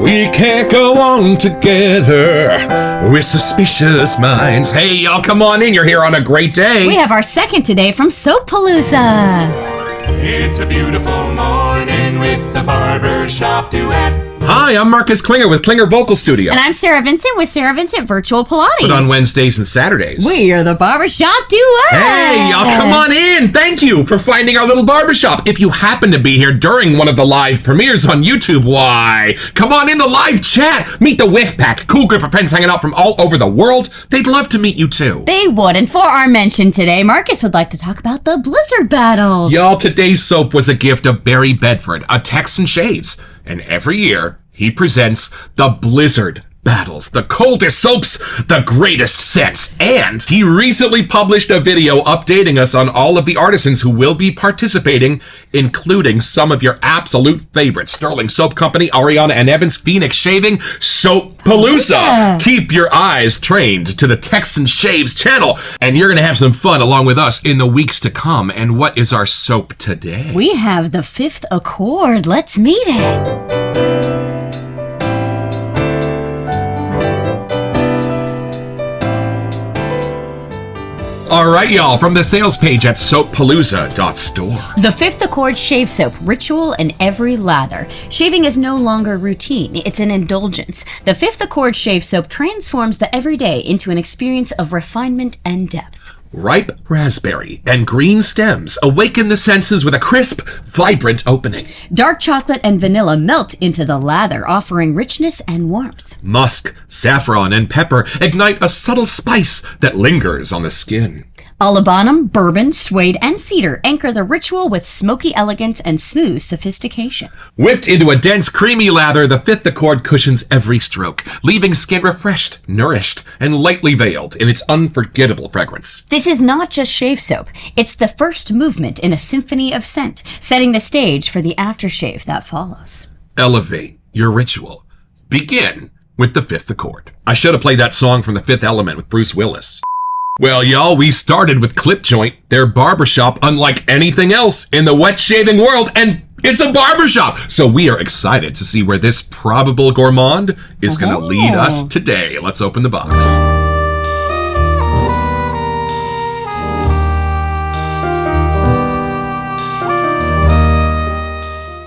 We can't go on together with suspicious minds. Hey, y'all, come on in. You're here on a great day. We have our second today from Palooza. It's a beautiful morning with the Barbershop Duet. Hi, I'm Marcus Klinger with Klinger Vocal Studio. And I'm Sarah Vincent with Sarah Vincent Virtual Pilates. But on Wednesdays and Saturdays. We are the Barbershop Duet. Hey, y'all, come on in. Thank you for finding our little barbershop. If you happen to be here during one of the live premieres on YouTube, why, come on in the live chat. Meet the Whiff Pack, cool group of friends hanging out from all over the world. They'd love to meet you, too. They would. And for our mention today, Marcus would like to talk about the Blizzard battles. Y'all, today's soap was a gift of Barry Bedford, a Texan shaves. And every year, he presents the Blizzard battles, the coldest soaps, the greatest scents. And he recently published a video updating us on all of the artisans who will be participating, including some of your absolute favorites. Sterling Soap Company, Ariana and Evans, Phoenix Shaving, Soappalooza. Yeah. Keep your eyes trained to the Texan Shaves channel, and you're going to have some fun along with us in the weeks to come. And what is our soap today? We have the Fifth Accord. Let's meet it. All right, y'all, from the sales page at soappalooza.store. The Fifth Accord Shave Soap, ritual in every lather. Shaving is no longer routine, it's an indulgence. The Fifth Accord Shave Soap transforms the everyday into an experience of refinement and depth. Ripe raspberry and green stems awaken the senses with a crisp, vibrant opening. Dark chocolate and vanilla melt into the lather, offering richness and warmth. Musk, saffron, and pepper ignite a subtle spice that lingers on the skin. Olibanum, bourbon, suede, and cedar anchor the ritual with smoky elegance and smooth sophistication. Whipped into a dense, creamy lather, the Fifth Accord cushions every stroke, leaving skin refreshed, nourished, and lightly veiled in its unforgettable fragrance. This is not just shave soap. It's the first movement in a symphony of scent, setting the stage for the aftershave that follows. Elevate your ritual. Begin with the Fifth Accord. I should have played that song from The Fifth Element with Bruce Willis. Well, y'all, we started with Clip Joint, their barbershop unlike anything else in the wet shaving world, and it's a barbershop. So we are excited to see where this probable gourmand is going to lead us today. Let's open the box.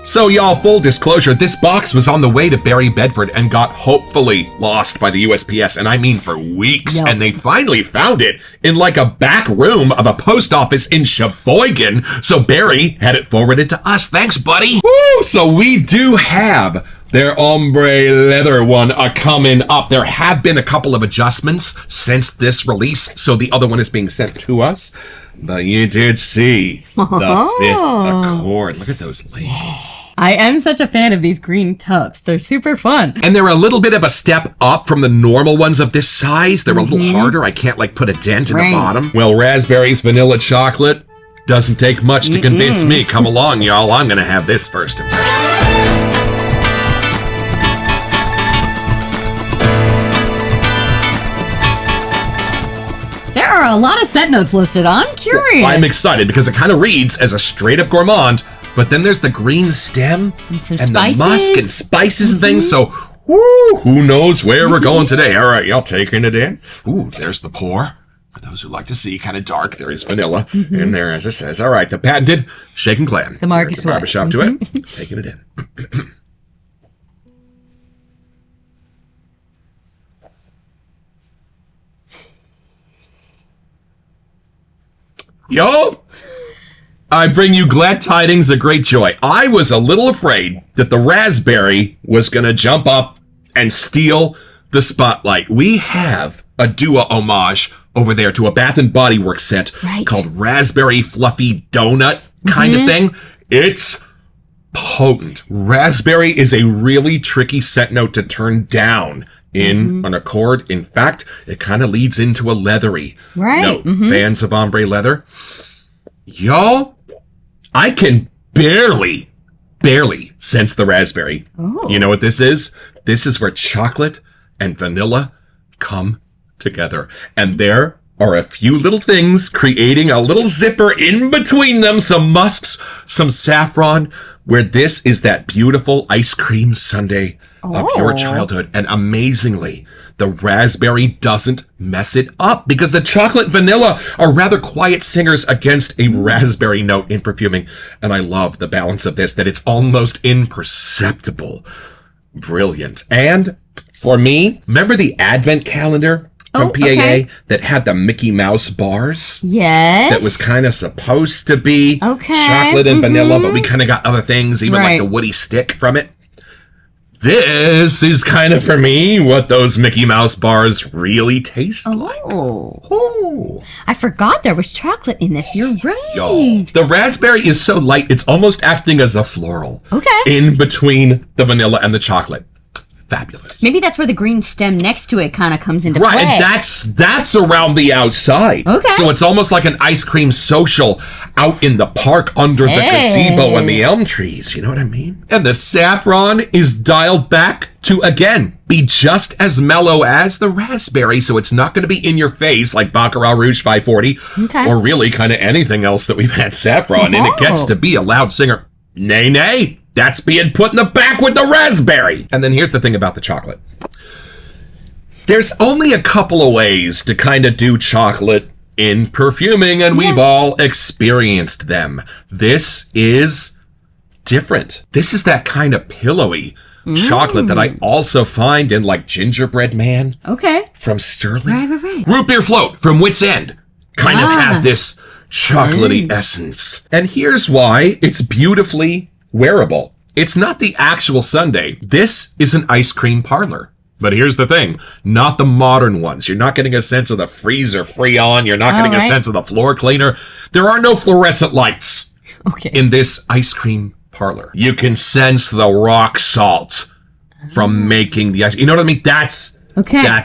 So, y'all, full disclosure, this box was on the way to Barry Bedford and got hopefully lost by the USPS, and I mean for weeks. Yep. And they finally found it in like a back room of a post office in Sheboygan. So Barry had it forwarded to us. Thanks, buddy. Woo! So we do have their ombre leather one coming up. There have been a couple of adjustments since this release, so the other one is being sent to us. But you did see the Fifth Accord. Look at those leaves. I am such a fan of these green tubs. They're super fun. And they're a little bit of a step up from the normal ones of this size. They're a little harder. I can't put a dent in the bottom. Well, raspberries, vanilla, chocolate. Doesn't take much to convince me. Come along, y'all. I'm going to have this first impression. There are a lot of scent notes listed. I'm curious. I'm excited because it kind of reads as a straight-up gourmand, but then there's the green stem And some the spices. musk and spices and things, so who knows where we're going today. All right, y'all taking it in. Ooh, there's the pour. For those who like to see kind of dark, there is vanilla in there, as it says. All right, the patented Shake and Clan. The Marcus There's Barbershop Duet. Taking it in. Yo, I bring you glad tidings of great joy. I was a little afraid that the raspberry was going to jump up and steal the spotlight. We have a Dua homage over there to a Bath & Body Works scent called Raspberry Fluffy Donut kind of thing. It's potent. Raspberry is a really tricky scent note to turn down in an accord. In fact, it kind of leads into a leathery note. Fans of ombre leather? Y'all, I can barely sense the raspberry. You know what this is? This is where chocolate and vanilla come together. And there are a few little things creating a little zipper in between them. Some musks, some saffron, where this is that beautiful ice cream sundae of your childhood. And amazingly, the raspberry doesn't mess it up because the chocolate and vanilla are rather quiet singers against a raspberry note in perfuming. And I love the balance of this, that it's almost imperceptible. Brilliant. And for me, remember the advent calendar from PAA that had the Mickey Mouse bars? Yes. That was kind of supposed to be chocolate and vanilla, but we kind of got other things, even like the woody stick from it. This is kind of, for me, what those Mickey Mouse bars really taste like. Oh. I forgot there was chocolate in this. You're right. Yo, the raspberry is so light, it's almost acting as a floral. In between the vanilla and the chocolate. Fabulous. Maybe that's where the green stem next to it kind of comes into play. Right, and that's around the outside. So it's almost like an ice cream social out in the park under the gazebo and the elm trees. You know what I mean? And the saffron is dialed back to, again, be just as mellow as the raspberry, so it's not going to be in your face like Baccarat Rouge 540 or really kind of anything else that we've had saffron in. It gets to be a loud singer. Nay, nay. That's being put in the back with the raspberry. And then here's the thing about the chocolate. There's only a couple of ways to kind of do chocolate in perfuming, and we've all experienced them. This is different. This is that kind of pillowy chocolate that I also find in like Gingerbread Man. From Sterling. Right. Root Beer Float from Wits End kind of had this chocolatey essence. And here's why it's beautifully wearable. It's not the actual sundae. This is an ice cream parlor. But here's the thing, not the modern ones. You're not getting a sense of the freezer Freon. You're not getting a sense of the floor cleaner. There are no fluorescent lights in this ice cream parlor. You can sense the rock salt from making the ice. You know what I mean? That's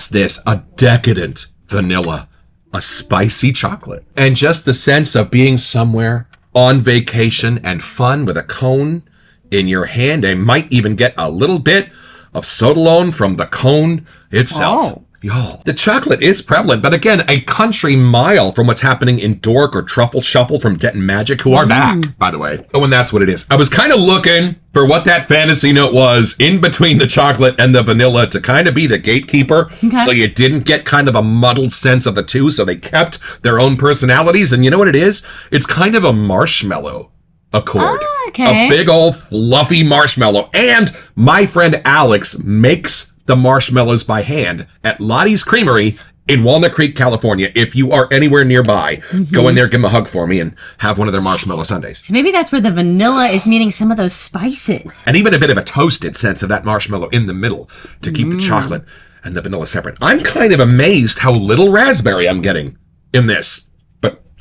this, a decadent vanilla, a spicy chocolate. And just the sense of being somewhere on vacation and fun with a cone in your hand, and might even get a little bit of soda from the cone itself. Y'all, the chocolate is prevalent, but again, a country mile from what's happening in Dork or Truffle Shuffle from Denton Magic, who are back, by the way. Oh, and that's what it is. I was kind of looking for what that fantasy note was in between the chocolate and the vanilla to kind of be the gatekeeper, so you didn't get kind of a muddled sense of the two, so they kept their own personalities. And you know what it is? It's kind of a marshmallow accord. A big old fluffy marshmallow. And my friend Alex makes the marshmallows by hand at Lottie's Creamery in Walnut Creek, California. If you are anywhere nearby, go in there, give them a hug for me, and have one of their marshmallow sundaes. So maybe that's where the vanilla is meeting some of those spices. And even a bit of a toasted sense of that marshmallow in the middle to keep the chocolate and the vanilla separate. I'm kind of amazed how little raspberry I'm getting in this.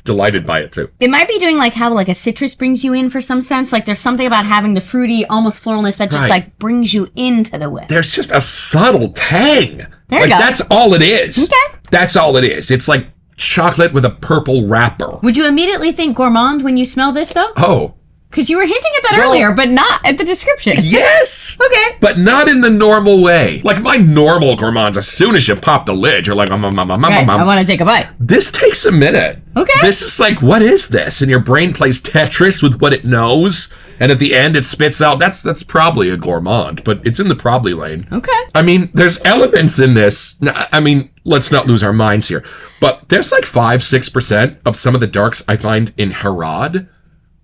Delighted by it too. It might be doing like how like a citrus brings you in for some sense. Like there's something about having the fruity, almost floralness that just like brings you into the whip. There's just a subtle tang. There you go. That's all it is. That's all it is. It's like chocolate with a purple wrapper. Would you immediately think gourmand when you smell this though? Oh. Because you were hinting at that earlier, but not at the description. Yes! But not in the normal way. Like my normal gourmands, as soon as you pop the lid, you're like, I want to take a bite. This takes a minute. This is like, what is this? And your brain plays Tetris with what it knows. And at the end, it spits out, that's probably a gourmand, but it's in the probably lane. I mean, there's elements in this. I mean, let's not lose our minds here. But there's like 5-6% of some of the darks I find in Harad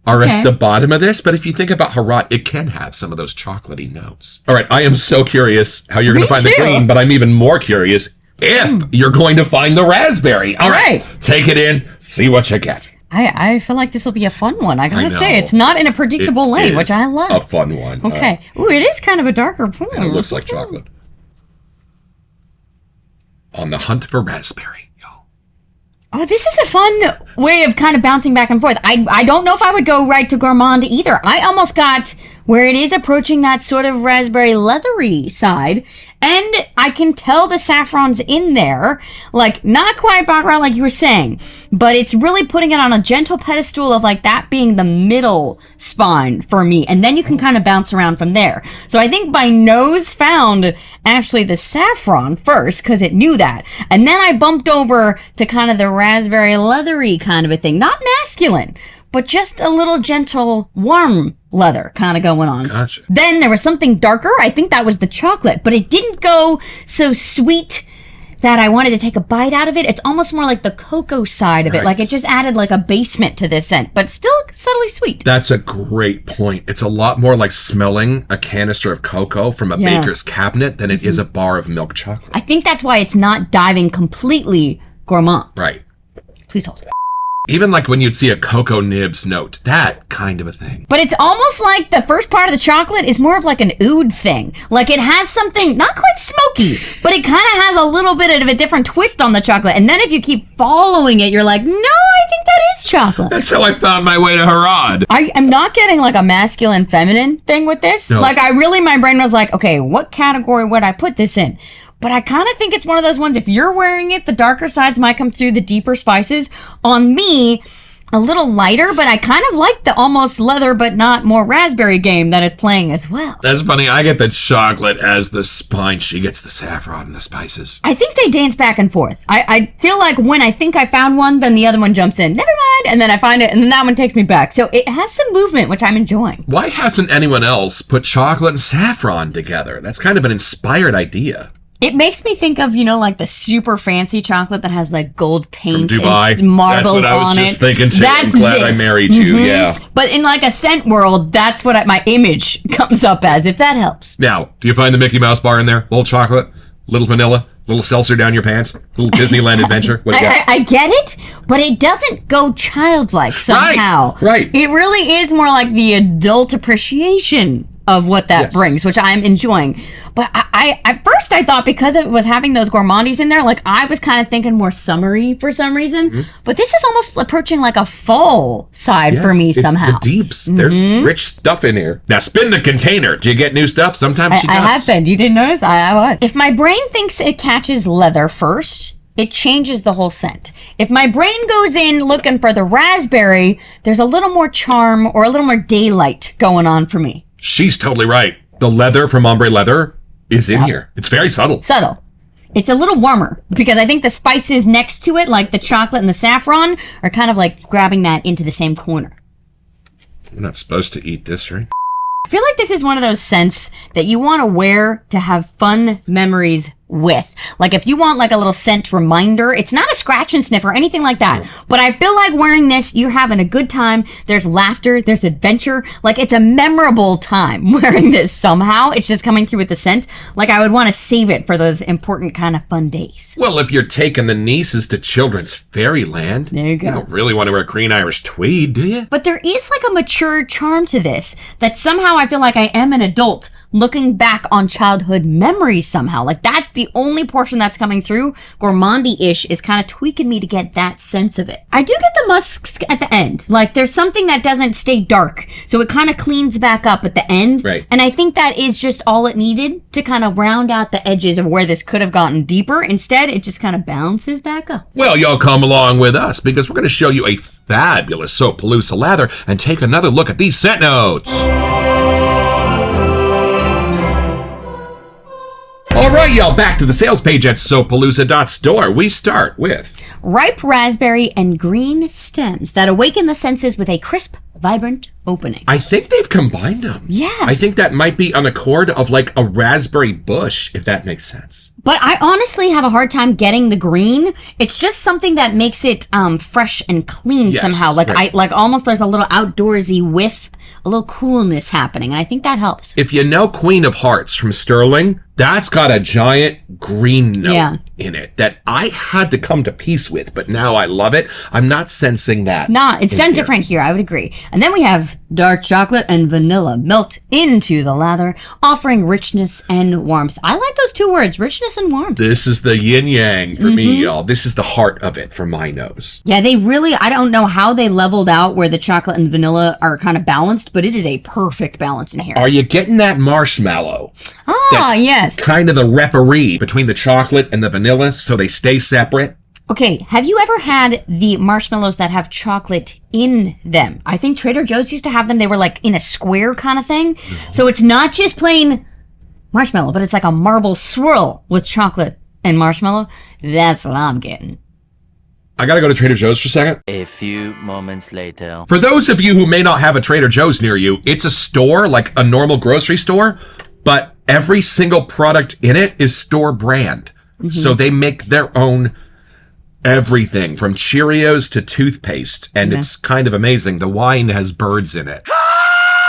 are at the bottom of this, but if you think about Harad, it can have some of those chocolatey notes. All right, I am so curious how you're going to find the green, but I'm even more curious if you're going to find the raspberry. All right, take it in, see what you get. I feel like this will be a fun one. I gotta say, it's not in a predictable lane, which I love. A fun one. Ooh, it is kind of a darker pool. And it looks like chocolate. On the hunt for raspberry. Oh, this is a fun way of kind of bouncing back and forth. I don't know if I would go right to gourmand either. I almost got where it is approaching that sort of raspberry leathery side. And I can tell the saffron's in there. Like, not quite baccarat like you were saying. But it's really putting it on a gentle pedestal of like that being the middle spine for me. And then you can kind of bounce around from there. So I think my nose found actually the saffron first because it knew that. And then I bumped over to kind of the raspberry leathery kind of a thing. Not masculine, but just a little gentle, warm leather kind of going on. Gotcha. Then there was something darker. I think that was the chocolate, but it didn't go so sweet that I wanted to take a bite out of it. It's almost more like the cocoa side of it. Like it just added like a basement to this scent, but still subtly sweet. That's a great point. It's a lot more like smelling a canister of cocoa from a baker's cabinet than it is a bar of milk chocolate. I think that's why it's not diving completely gourmand. Right. Please hold. Even like when you'd see a Cocoa Nibs note, that kind of a thing. But it's almost like the first part of the chocolate is more of like an oud thing. Like it has something not quite smoky, but it kind of has a little bit of a different twist on the chocolate. And then if you keep following it, you're like, no, I think that is chocolate. That's how I found my way to Harad. I am not getting like a masculine feminine thing with this. No. Like my brain was like, okay, what category would I put this in? But I kind of think it's one of those ones, if you're wearing it, the darker sides might come through the deeper spices. On me, a little lighter, but I kind of like the almost leather but not more raspberry game that it's playing as well. That's funny. I get the chocolate as the spine. She gets the saffron and the spices. I think they dance back and forth. I feel like when I think I found one, then the other one jumps in. Never mind. And then I find it, and then that one takes me back. So it has some movement, which I'm enjoying. Why hasn't anyone else put chocolate and saffron together? That's kind of an inspired idea. It makes me think of, like the super fancy chocolate that has like gold paint From Dubai. and marble That's what I was on just it. thinking too. That's I'm glad this. I married you. Yeah. But in like a scent world, that's what my image comes up as, if that helps. Now, do you find the Mickey Mouse bar in there? Little chocolate, little vanilla, little seltzer down your pants, little Disneyland adventure. What do you got? I get it, but it doesn't go childlike somehow. Right. It really is more like the adult appreciation of what that brings, which I'm enjoying. But I at first I thought because it was having those gourmandies in there, like I was kind of thinking more summery for some reason. Mm-hmm. But this is almost approaching like a fall side for me somehow. It's the deeps. There's rich stuff in here. Now spin the container. Do you get new stuff? Sometimes she does. I have been. You didn't notice? I was. If my brain thinks it catches leather first, it changes the whole scent. If my brain goes in looking for the raspberry, there's a little more charm or a little more daylight going on for me. She's totally right. The leather from Ombre Leather is in here. It's very subtle. Subtle. It's a little warmer because I think the spices next to it, like the chocolate and the saffron, are kind of like grabbing that into the same corner. We're not supposed to eat this, right? I feel like this is one of those scents that you want to wear to have fun memories with. Like if you want like a little scent reminder, it's not a scratch and sniff or anything like that. But I feel like wearing this, you're having a good time. There's laughter, there's adventure. Like it's a memorable time wearing this somehow. It's just coming through with the scent. Like I would want to save it for those important kind of fun days. Well, if you're taking the nieces to children's fairyland, there you go. You don't really want to wear green Irish tweed, do you? But there is like a mature charm to this that somehow I feel like I am an adult looking back on childhood memories somehow. Like that's the only portion that's coming through. Gourmandy-ish is kind of tweaking me to get that sense of it. I do get the musks at the end. Like there's something that doesn't stay dark. So it kind of cleans back up at the end. Right. And I think that is just all it needed to kind of round out the edges of where this could have gotten deeper. Instead, it just kind of bounces back up. Well, y'all come along with us because we're going to show you a fabulous Soappalooza lather and take another look at these scent notes. All right, y'all, back to the sales page at soappalooza.store. We start with ripe raspberry and green stems that awaken the senses with a crisp, vibrant opening. I think they've combined them. Yeah. I think that might be on a chord of like a raspberry bush, if that makes sense. But I honestly have a hard time getting the green. It's just something that makes it fresh and clean somehow. Like right. I like almost there's a little outdoorsy whiff, a little coolness happening, and I think that helps. If you know Queen of Hearts from Sterling, that's got a giant green note in it that I had to come to peace with, but now I love it. I'm not sensing that. It's done different here, I would agree. And then we have dark chocolate and vanilla melt into the lather, offering richness and warmth. I like those two words, richness and warmth. This is the yin yang for me, y'all. This is the heart of it for my nose. Yeah, they really, I don't know how they leveled out where the chocolate and vanilla are kind of balanced, but it is a perfect balance in here. Are you getting that marshmallow? That's yes. Kind of the referee between the chocolate and the vanilla so they stay separate. Okay, have you ever had the marshmallows that have chocolate in them? I think Trader Joe's used to have them. They were like in a square kind of thing. So it's not just plain marshmallow, but it's like a marble swirl with chocolate and marshmallow. That's what I'm getting. I gotta go to Trader Joe's for a second. A few moments later. For those of you who may not have a Trader Joe's near you, it's a store, like a normal grocery store, but every single product in it is store brand. Mm-hmm. So they make their own everything from Cheerios to toothpaste, and it's kind of amazing. The wine has birds in it.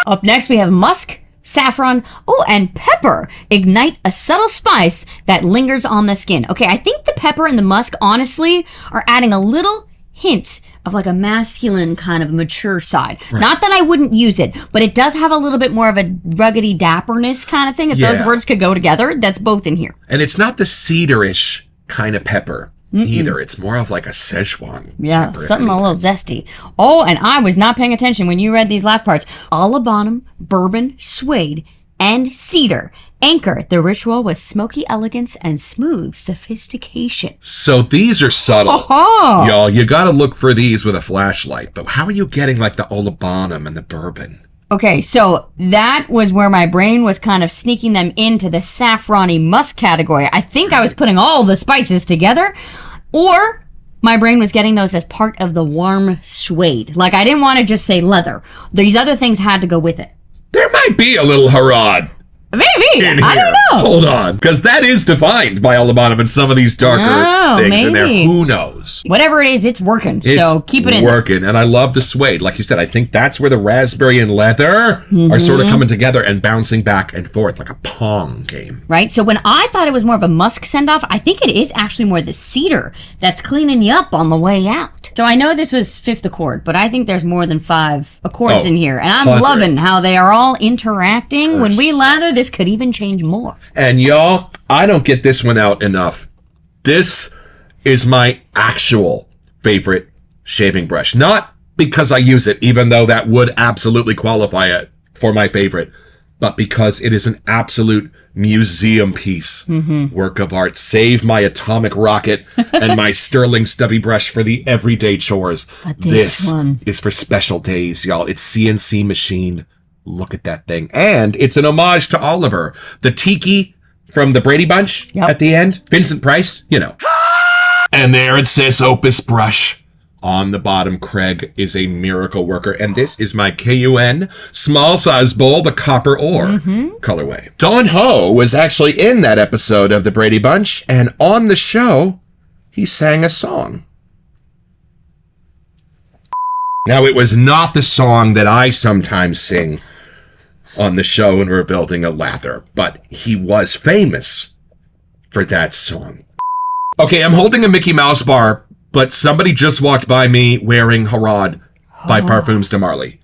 Up next, we have musk, saffron, and pepper. Ignite a subtle spice that lingers on the skin. Okay, I think the pepper and the musk, honestly, are adding a little hint of like a masculine kind of mature side. Right. Not that I wouldn't use it, but it does have a little bit more of a ruggedy dapperness kind of thing. If those words could go together, that's both in here. And it's not the cedarish kind of pepper. Either. It's more of like a Szechuan. Yeah, something a little zesty. Oh, and I was not paying attention when you read these last parts. Alabonum, bourbon, suede, and cedar anchor the ritual with smoky elegance and smooth sophistication. So these are subtle. Y'all, you gotta look for these with a flashlight. But how are you getting like the Alabonum and the bourbon? Okay, so that was where my brain was kind of sneaking them into the saffrony musk category. I think I was putting all the spices together, or my brain was getting those as part of the warm suede. Like, I didn't want to just say leather. These other things had to go with it. There might be a little Harad. Maybe. I don't know. Hold on. Because that is defined by Alabonum and some of these darker things in there. Who knows? Whatever it is, it's working. So keep it in working. And I love the suede. Like you said, I think that's where the raspberry and leather are sort of coming together and bouncing back and forth like a Pong game. Right? So when I thought it was more of a musk send-off, I think it is actually more the cedar that's cleaning you up on the way out. So I know this was fifth accord, but I think there's more than 5 accords in here. And I'm loving how they are all interacting. When we lather, this could even change more. And y'all, I don't get this one out enough. This is my actual favorite shaving brush. Not because I use it, even though that would absolutely qualify it for my favorite, but because it is an absolute museum piece, work of art. Save my atomic rocket and my sterling stubby brush for the everyday chores. But this one is for special days, y'all. It's CNC machined. Look at that thing. And it's an homage to Oliver, the tiki from the Brady Bunch at the end. Vincent Price, you know. And there it says Opus Brush. On the bottom, Craig is a miracle worker. And this is my KUN small size bowl, the copper ore colorway. Don Ho was actually in that episode of the Brady Bunch. And on the show, he sang a song. Now, it was not the song that I sometimes sing on the show when we're building a lather, but he was famous for that song. Okay, I'm holding a Mickey Mouse bar, but somebody just walked by me wearing Harad by Parfums de Marly.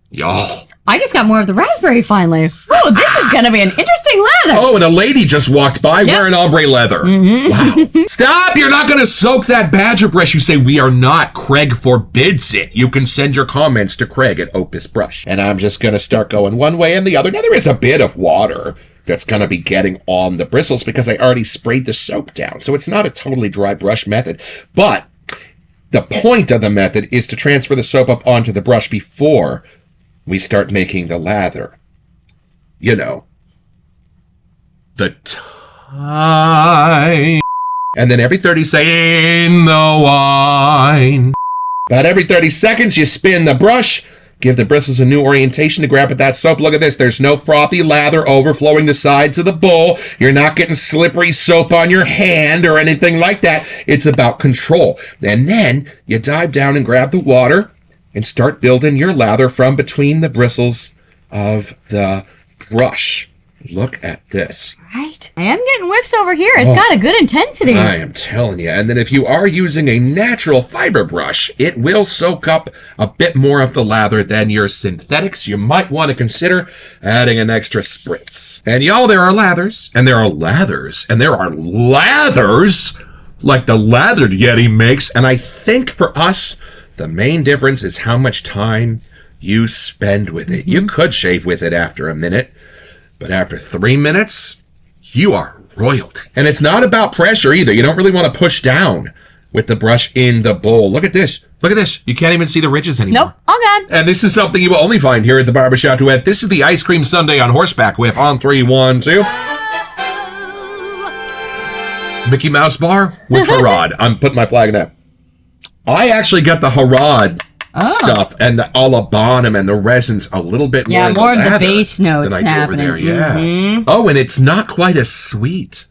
Y'all. I just got more of the raspberry finally. Oh, this is going to be an interesting lather. Oh, and a lady just walked by wearing ombre leather. Wow. Stop! You're not going to soak that badger brush. You say, we are not. Craig forbids it. You can send your comments to Craig at Opus Brush. And I'm just going to start going one way and the other. Now, there is a bit of water that's going to be getting on the bristles because I already sprayed the soap down. So it's not a totally dry brush method. But the point of the method is to transfer the soap up onto the brush before we start making the lather. You know, the time. And then every 30 say, in the wine. About every 30 seconds, you spin the brush, give the bristles a new orientation to grab at that soap. Look at this. There's no frothy lather overflowing the sides of the bowl. You're not getting slippery soap on your hand or anything like that. It's about control. And then you dive down and grab the water and start building your lather from between the bristles of the brush. Look at this. Right. I am getting whiffs over here. It's got a good intensity. I am telling you. And then if you are using a natural fiber brush, it will soak up a bit more of the lather than your synthetics. You might want to consider adding an extra spritz. And y'all, there are lathers, and there are lathers, and there are lathers like the lathered Yeti makes. And I think for us, the main difference is how much time you spend with it. You could shave with it after a minute, but after 3 minutes, you are royalty. And it's not about pressure either. You don't really want to push down with the brush in the bowl. Look at this. Look at this. You can't even see the ridges anymore. Nope. All good. And this is something you will only find here at the Barbershop Duet. This is the ice cream sundae on horseback whip. On 3, 1, 2. Mickey Mouse bar with Harad. I'm putting my flag in that. I actually got the Harad stuff and the Alabanum and the resins a little bit more. Yeah, more of the leather base notes than I do happening. over there. Yeah. Oh, and it's not quite as sweet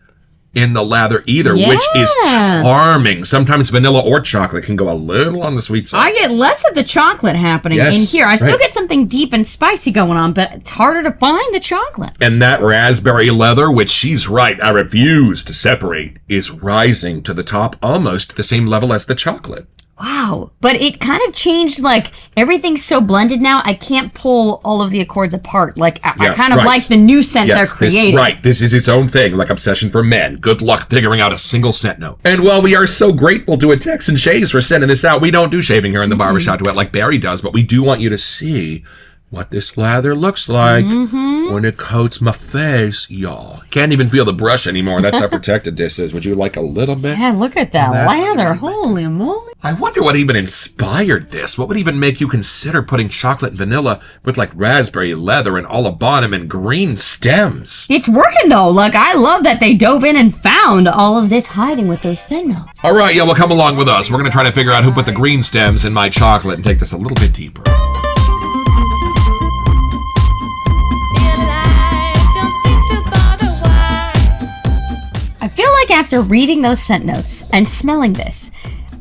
in the lather either, which is charming. Sometimes vanilla or chocolate can go a little on the sweet side. I get less of the chocolate happening in here. I still get something deep and spicy going on, but it's harder to find the chocolate. And that raspberry leather, which she's right, I refuse to separate, is rising to the top almost the same level as the chocolate. Wow. But it kind of changed, like, everything's so blended now, I can't pull all of the accords apart. Like, I kind of like the new scent they're creating. This is its own thing, like Obsession for Men. Good luck figuring out a single scent note. And while we are so grateful to Tex and Shays for sending this out, we don't do shaving here in the Barbershop Duet like Barry does, but we do want you to see what this lather looks like when it coats my face, y'all. Can't even feel the brush anymore. That's how protected this is. Would you like a little bit? Yeah, look at that lather. Holy moly. I wonder what even inspired this. What would even make you consider putting chocolate and vanilla with like raspberry leather and Alabanum and green stems? It's working though. Like, I love that they dove in and found all of this hiding with those scent notes. All right, well, come along with us. We're going to try to figure out who put the green stems in my chocolate and take this a little bit deeper. I feel like after reading those scent notes and smelling this,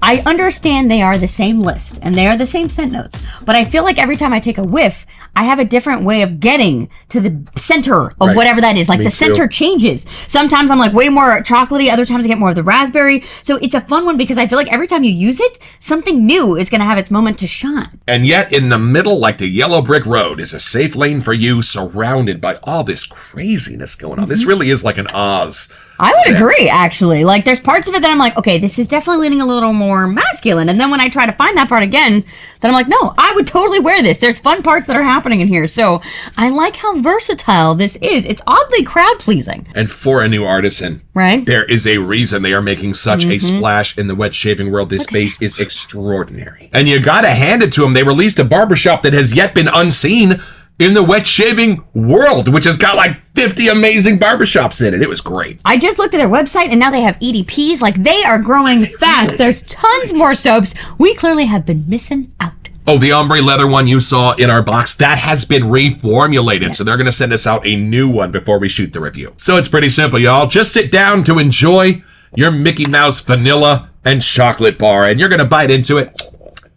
I understand they are the same list and they are the same scent notes, but I feel like every time I take a whiff, I have a different way of getting to the center of whatever that is. Like the center changes. Sometimes I'm like way more chocolatey, other times I get more of the raspberry. So it's a fun one because I feel like every time you use it, something new is going to have its moment to shine. And yet in the middle, like the yellow brick road, is a safe lane for you surrounded by all this craziness going on. This really is like an Oz. I would agree, actually. Like, there's parts of it that I'm like, okay, this is definitely leaning a little more masculine. And then when I try to find that part again, then I'm like, no, I would totally wear this. There's fun parts that are happening in here. So I like how versatile this is. It's oddly crowd-pleasing. And for a new artisan, right? There is a reason they are making such a splash in the wet shaving world. This space is extraordinary. And you gotta hand it to them. They released a barbershop that has yet been unseen in the wet shaving world, which has got like 50 amazing barbershops in it. It was great. I just looked at their website and now they have EDPs. Like, they are growing fast. There's tons more soaps. We clearly have been missing out. Oh, the ombre leather one you saw in our box, that has been reformulated. So they're going to send us out a new one before we shoot the review. So it's pretty simple, y'all. Just sit down to enjoy your Mickey Mouse vanilla and chocolate bar, and you're going to bite into it.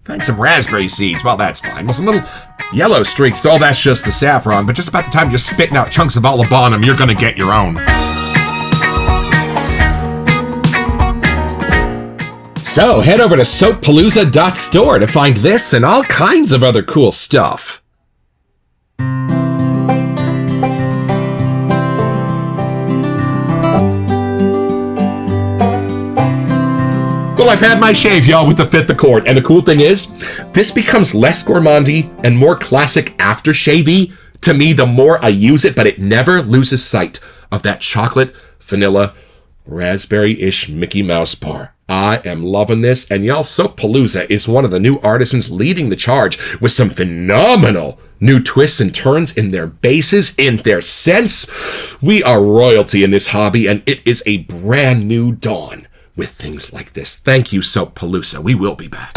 Find some raspberry seeds. Well, that's fine. Well, some little yellow streaks. Oh, that's just the saffron. But just about the time you're spitting out chunks of Alabanum, you're going to get your own. So head over to soappalooza.store to find this and all kinds of other cool stuff. Well, I've had my shave, y'all, with the fifth accord. And the cool thing is, this becomes less gourmandy and more classic aftershave-y to me the more I use it, but it never loses sight of that chocolate, vanilla, raspberry-ish Mickey Mouse bar. I am loving this, and y'all, Soappalooza is one of the new artisans leading the charge with some phenomenal new twists and turns in their bases, in their scents. We are royalty in this hobby, and it is a brand new dawn with things like this. Thank you, Soappalooza. We will be back.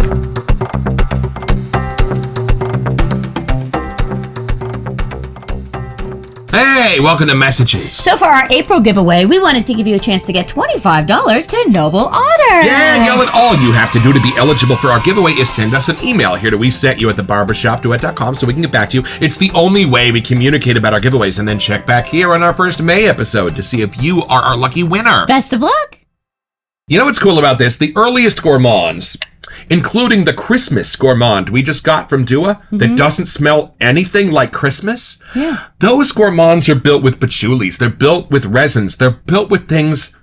Hey, welcome to Messages. So for our April giveaway, we wanted to give you a chance to get $25 to Noble Otter. Yeah, y'all, and all you have to do to be eligible for our giveaway is send us an email here to wesetYou@thebarbershopduet.com so we can get back to you. It's the only way we communicate about our giveaways, and then check back here on our first May episode to see if you are our lucky winner. Best of luck. You know what's cool about this? The earliest gourmands, including the Christmas gourmand we just got from Dua that doesn't smell anything like Christmas. Yeah. Those gourmands are built with patchoulis. They're built with resins. They're built with things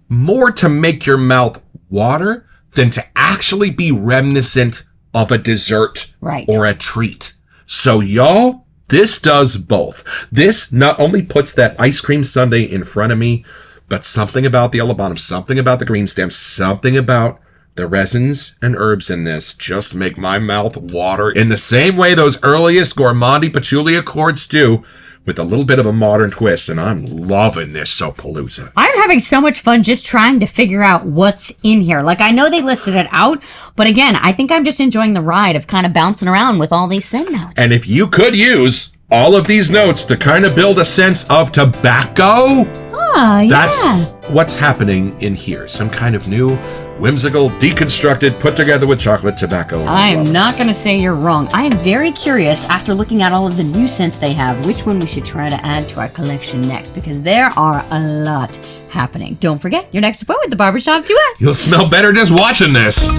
more to make your mouth water than to actually be reminiscent of a dessert or a treat. So y'all, this does both. This not only puts that ice cream sundae in front of me, but something about the Alabanum, something about the green stem, something about The resins and herbs in this just make my mouth water in the same way those earliest gourmandy patchouli accords do, with a little bit of a modern twist, and I'm loving this soappalooza. I'm having so much fun just trying to figure out what's in here. Like, I know they listed it out, but again, I think I'm just enjoying the ride of kind of bouncing around with all these scent notes. And if you could use all of these notes to kind of build a sense of tobacco, that's what's happening in here. Some kind of new, whimsical, deconstructed, put together with chocolate tobacco. I'm not going to say you're wrong. I am very curious, after looking at all of the new scents they have, which one we should try to add to our collection next, because there are a lot happening. Don't forget, your next support with the Barbershop Duet. You'll smell better just watching this.